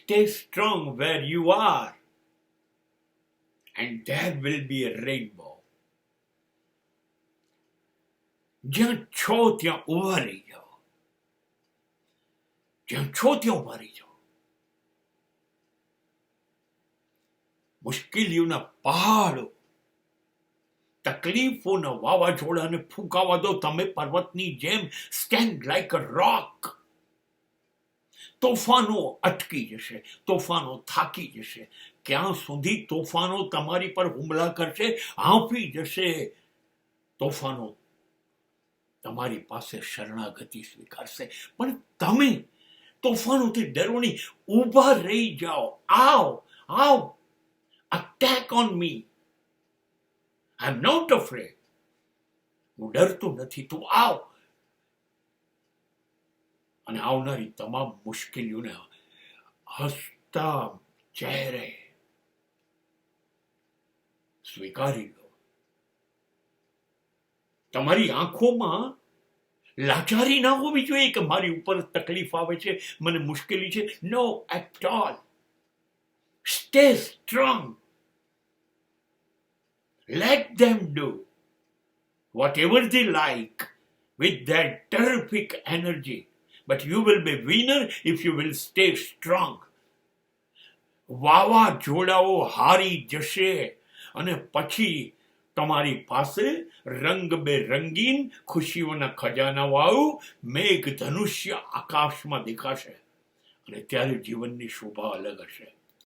Stay strong where you are, and there will be a rainbow. જ્યાં છો ત્યાં ઉભા રહી જાઓ. જ્યાં છો ત્યાં ઉભા રહી જાઓ. મુશ્કેલીઓના પહાડો, તકલીફોના વાવાઝોડાને ફૂંકાવા દો. તમે પર્વતની જેમ સ્ટેન્ડ લાઈક અ રોક. તોફાનો અટકી જશે, તોફાનો થાકી જશે. ક્યાં સુધી તોફાનો તમારી પર હુમલા કરશે, હાંફી જશે. તોફાનો તમારી પાસે શરણાગતિ સ્વીકારશે, પણ તમે તોફાનોથી ડરો નહીં, ઊભા રહી જાઓ. આવ, attack on me. I'm not afraid. હું ડરતો નથી, તું આવ. અને આવનારી તમામ મુશ્કેલીઓને હસતા ચહેરે સ્વીકારી લો. તમારી આંખોમાં લાચારી ના હોવી જોઈએ કે મારી ઉપર તકલીફ આવે છે, મને મુશ્કેલી છે. No at all. Stay strong. Let them do whatever they like with their terrific energy. But you will be winner if you will stay strong. વાવાઝોડાઓ હારી જશે અને પછી તમારી પાસે રંગબેરંગીન ખુશીઓના ખજાનાવાળું મેઘ ધનુષ્ય આકાશમાં દેખાશે. અને ત્યારે જીવનની શોભા અલગ હશે.